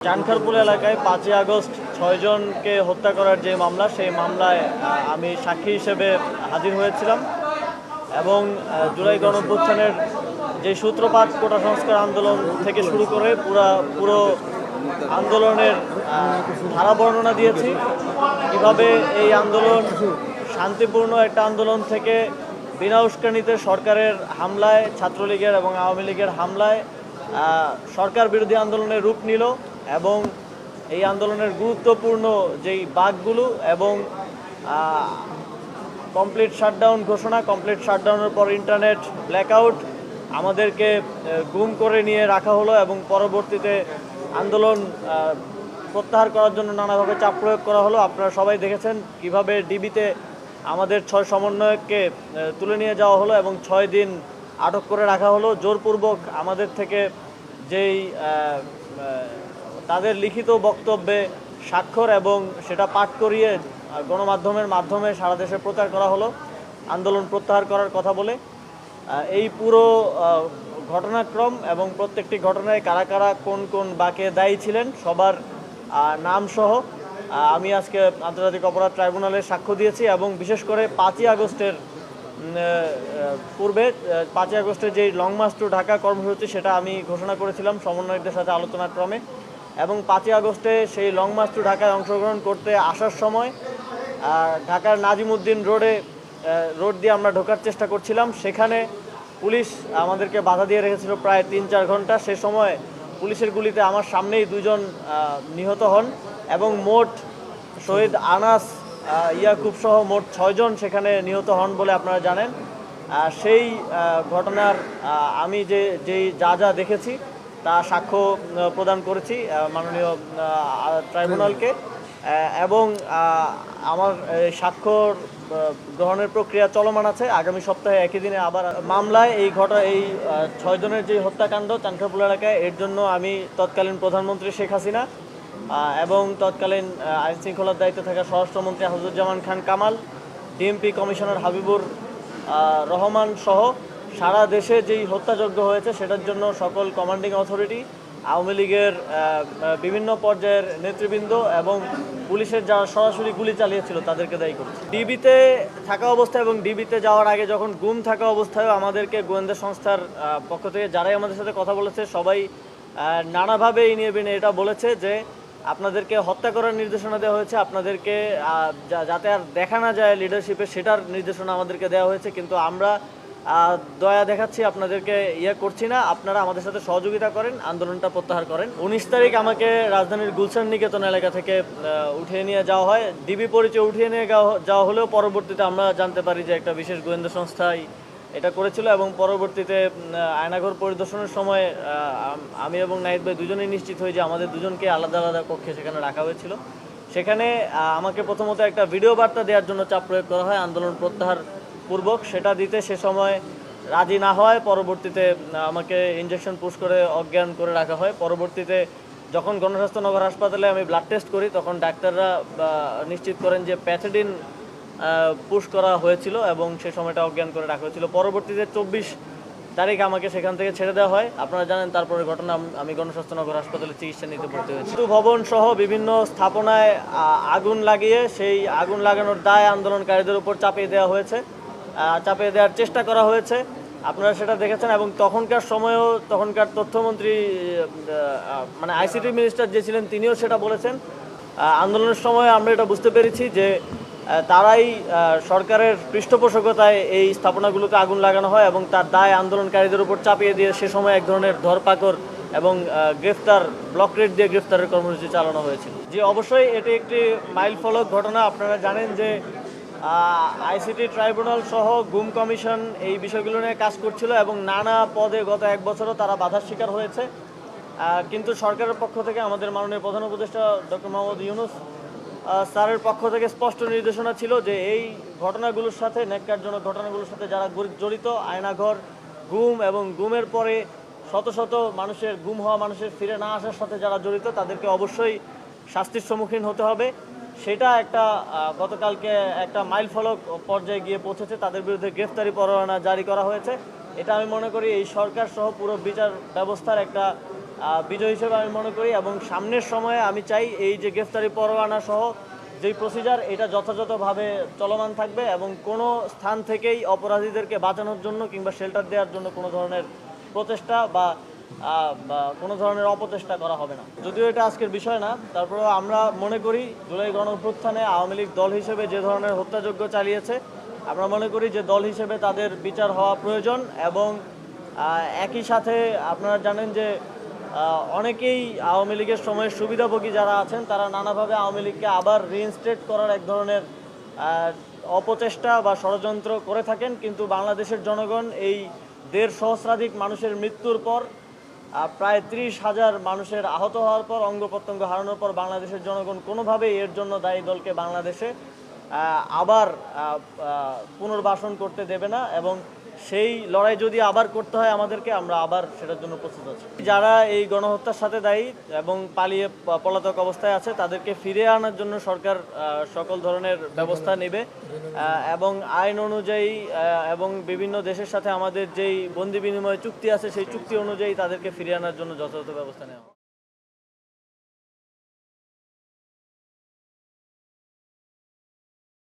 চানখারপুল এলাকায় 5ই আগস্ট 6 জনকে হত্যা করার যে মামলা, সেই মামলায় আমি সাক্ষী হিসেবে হাজির হয়েছিলাম এবং জুলাই গণঅভ্যুত্থানের যে সূত্রপাত কোটা সংস্কার আন্দোলন থেকে শুরু করে পুরো আন্দোলনের ধারা বর্ণনা দিয়েছি। কীভাবে এই আন্দোলন শান্তিপূর্ণ একটা আন্দোলন থেকে বিনা উস্কানিতে সরকারের হামলায়, ছাত্রলীগের এবং আওয়ামী লীগের হামলায় সরকার বিরোধী আন্দোলনের রূপ নিল এবং এই আন্দোলনের গুরুত্বপূর্ণ যেই বাঁকগুলো এবং কমপ্লিট শাটডাউন ঘোষণা, কমপ্লিট শাটডাউনের পর ইন্টারনেট ব্ল্যাকআউট, আমাদেরকে গুম করে নিয়ে রাখা হলো এবং পরবর্তীতে আন্দোলন প্রত্যাহার করার জন্য নানাভাবে চাপ প্রয়োগ করা হলো। আপনারা সবাই দেখেছেন কিভাবে ডিবিতে আমাদের 6 সমন্বয়ককে তুলে নিয়ে যাওয়া হলো এবং 6 দিন আটক করে রাখা হলো। জোরপূর্বক আমাদের থেকে যেই তাদের লিখিত বক্তব্যে স্বাক্ষর এবং সেটা পাঠ করিয়ে গণমাধ্যমের মাধ্যমে সারা দেশে প্রচার করা হলো আন্দোলন প্রত্যাহার করার কথা বলে। এই পুরো ঘটনাক্রম এবং প্রত্যেকটি ঘটনায় কারা কারা কোন কোন বাঁকে দায়ী ছিলেন সবার নামসহ আমি আজকে আন্তর্জাতিক অপরাধ ট্রাইব্যুনালে সাক্ষ্য দিয়েছি এবং বিশেষ করে 5ই আগস্টের পূর্বে 5ই আগস্টের যে লং মার্চ টু ঢাকা কর্মসূচি, সেটা আমি ঘোষণা করেছিলাম সমন্বয়কদের সাথে আলোচনার ক্রমে এবং 5ই আগস্টে সেই লং মার্চ টু ঢাকায় অংশগ্রহণ করতে আসার সময় ঢাকার নাজিমউদ্দিন রোড দিয়ে আমরা ঢোকার চেষ্টা করছিলাম। সেখানে পুলিশ আমাদেরকে বাধা দিয়ে রেখেছিল প্রায় 3-4 ঘন্টা। সে সময় পুলিশের গুলিতে আমার সামনেই 2 জন নিহত হন এবং মোট শহীদ আনাস ইয়াকুব সহ মোট 6 জন সেখানে নিহত হন বলে আপনারা জানেন। সেই ঘটনার আমি যেই যা দেখেছি তা সাক্ষ্য প্রদান করেছি মাননীয় ট্রাইব্যুনালকে এবং আমার সাক্ষ্য গ্রহণের প্রক্রিয়া চলমান আছে। আগামী সপ্তাহে একই দিনে আবার মামলায় এই 6 জনের যে হত্যাকাণ্ড চানখারপুল এলাকায়, এর জন্য আমি তৎকালীন প্রধানমন্ত্রী শেখ হাসিনা এবং তৎকালীন আইন শৃঙ্খলার দায়িত্বে থাকা স্বরাষ্ট্রমন্ত্রী হাফিজুজ্জামান খান কামাল, ডিএমপি কমিশনার হাবিবুর রহমান সহ সারা দেশে যেই হত্যাযজ্ঞ হয়েছে সেটার জন্য সকল কমান্ডিং অথরিটি, আওয়ামী লীগের বিভিন্ন পর্যায়ের নেতৃবৃন্দ এবং পুলিশের যারা সরাসরি গুলি চালিয়েছিল তাদেরকে দায়ী করছে। ডিবিতে থাকা অবস্থায় এবং ডিবিতে যাওয়ার আগে যখন গুম থাকা অবস্থায়ও আমাদেরকে গোয়েন্দা সংস্থার পক্ষ থেকে যারাই আমাদের সাথে কথা বলেছে সবাই নানাভাবে ইনিয়ে বিনিয়ে এটা বলেছে যে আপনাদেরকে হত্যা করার নির্দেশনা দেওয়া হয়েছে, আপনাদেরকে যাতে আর দেখা না যায় লিডারশিপে সেটার নির্দেশনা আমাদেরকে দেওয়া হয়েছে, কিন্তু আমরা দয়া দেখাচ্ছি, আপনাদেরকে করছি না, আপনারা আমাদের সাথে সহযোগিতা করেন, আন্দোলনটা প্রত্যাহার করেন। 19 তারিখ আমাকে রাজধানীর গুলশান নিকেতন এলাকা থেকে উঠিয়ে নিয়ে যাওয়া হয়। ডিবি পরিচয় উঠিয়ে নিয়ে যাওয়া হলেও পরবর্তীতে আমরা জানতে পারি যে একটা বিশেষ গোয়েন্দা সংস্থাই এটা করেছিল এবং পরবর্তীতে আয়নাঘর পরিদর্শনের সময় আমি এবং নাহিদ ভাই দুজনেই নিশ্চিত হই যে আমাদের দুজনকে আলাদা আলাদা কক্ষে সেখানে রাখা হয়েছিল। সেখানে আমাকে প্রথমত একটা ভিডিও বার্তা দেওয়ার জন্য চাপ প্রয়োগ করা হয় আন্দোলন প্রত্যাহার পূর্বক। সেটা দিতে সে সময় রাজি না হয় পরবর্তীতে আমাকে ইনজেকশন পুশ করে অজ্ঞান করে রাখা হয়। পরবর্তীতে যখন গণস্বাস্থ্য নগর হাসপাতালে আমি ব্লাড টেস্ট করি তখন ডাক্তাররা নিশ্চিত করেন যে প্যাথিডিন পুশ করা হয়েছিল এবং সে সময়টা অজ্ঞান করে রাখা হয়েছিল। পরবর্তীতে 24 তারিখ আমাকে সেখান থেকে ছেড়ে দেওয়া হয়। আপনারা জানেন তারপরে ঘটনা আমি গণস্বাস্থ্য নগর হাসপাতালে চিকিৎসা নিতে ভর্তি হয়েছি। ভবন সহ বিভিন্ন স্থাপনায় আগুন লাগিয়ে সেই আগুন লাগানোর দায় আন্দোলনকারীদের উপর চাপিয়ে দেওয়া হয়েছে, চাপিয়ে দেওয়ার চেষ্টা করা হয়েছে। আপনারা সেটা দেখেছেন এবং তখনকার সময়েও তখনকার তথ্যমন্ত্রী মানে আইসিটি মিনিস্টার যে ছিলেন তিনিও সেটা বলেছেন। আন্দোলনের সময় আমরা এটা বুঝতে পেরেছি যে তারাই সরকারের পৃষ্ঠপোষকতায় এই স্থাপনাগুলোতে আগুন লাগানো হয় এবং তার দায় আন্দোলনকারীদের উপর চাপিয়ে দিয়ে সে সময় এক ধরনের ধরপাকড় এবং গ্রেফতার, ব্লক রেড দিয়ে গ্রেফতারের কর্মসূচি চালানো হয়েছিল। জি অবশ্যই এটি একটি মাইলফলক ঘটনা। আপনারা জানেন যে আইসিটি ট্রাইব্যুনাল সহ গুম কমিশন এই বিষয়গুলো নিয়ে কাজ করছিল এবং নানা পদে গত 1 বছরও তারা বাধার শিকার হয়েছে, কিন্তু সরকারের পক্ষ থেকে আমাদের মাননীয় প্রধান উপদেষ্টা ডক্টর মোহাম্মদ ইউনূস স্যারের পক্ষ থেকে স্পষ্ট নির্দেশনা ছিল যে এই ঘটনাগুলোর সাথে, ন্যাক্কারজনক ঘটনাগুলোর সাথে যারা জড়িত, আয়নাঘর গুম এবং গুমের পরে শত শত মানুষের গুম হওয়া মানুষের ফিরে না আসার সাথে যারা জড়িত তাদেরকে অবশ্যই শাস্তির সম্মুখীন হতে হবে। সেটা একটা গতকালকে একটা মাইলফলক পর্যায়ে গিয়ে পৌঁছেছে, তাদের বিরুদ্ধে গ্রেফতারি পরোয়ানা জারি করা হয়েছে। এটা আমি মনে করি এই সরকার সহ পুরো বিচার ব্যবস্থার একটা বিজয় হিসেবে আমি মনে করি। এবং সামনের সময়ে আমি চাই এই যে গ্রেফতারি পরোয়ানা সহ যেই প্রসিজার, এটা যথাযথভাবে চলমান থাকবে এবং কোনো স্থান থেকেই অপরাধীদেরকে বাঁচানোর জন্য কিংবা শেল্টার দেওয়ার জন্য কোনো ধরনের প্রচেষ্টা বা কোনো ধরনের অপচেষ্টা করা হবে না। যদিও এটা আজকের বিষয় না, তারপরেও আমরা মনে করি জুলাই গণঅভ্যুত্থানে আওয়ামী লীগ দল হিসেবে যে ধরনের হত্যাযজ্ঞ চালিয়েছে, আমরা মনে করি যে দল হিসেবে তাদের বিচার হওয়া প্রয়োজন। এবং একই সাথে আপনারা জানেন যে অনেকেই আওয়ামী লীগের সময়ের সুবিধাভোগী যারা আছেন, তারা নানাভাবে আওয়ামী লীগকে আবার রিইনস্টেট করার এক ধরনের অপচেষ্টা বা ষড়যন্ত্র করে থাকেন। কিন্তু বাংলাদেশের জনগণ এই 1.5 সহস্রাধিক মানুষের মৃত্যুর পর, প্রায় 30,000 মানুষের আহত হওয়ার পর, অঙ্গ প্রত্যঙ্গ হারানোর পর বাংলাদেশের জনগণ কোনোভাবেই এর জন্য দায়ী দলকে বাংলাদেশে আবার পুনর্বাসন করতে দেবে না। এবং সেই লড়াই যদি আবার করতে হয় আমাদেরকে, আমরা আবার সেটার জন্য প্রস্তুত আছি। যারা এই গণহত্যার সাথে দায়ী এবং পলাতক অবস্থায় আছে, তাদেরকে ফিরিয়ে আনার জন্য সরকার সকল ধরনের ব্যবস্থা নেবে এবং আইন অনুযায়ী এবং বিভিন্ন দেশের সাথে আমাদের যেই বন্দি বিনিময় চুক্তি আছে, সেই চুক্তি অনুযায়ী তাদেরকে ফিরিয়ে আনার জন্য যথাযথ ব্যবস্থা নেওয়া হবে।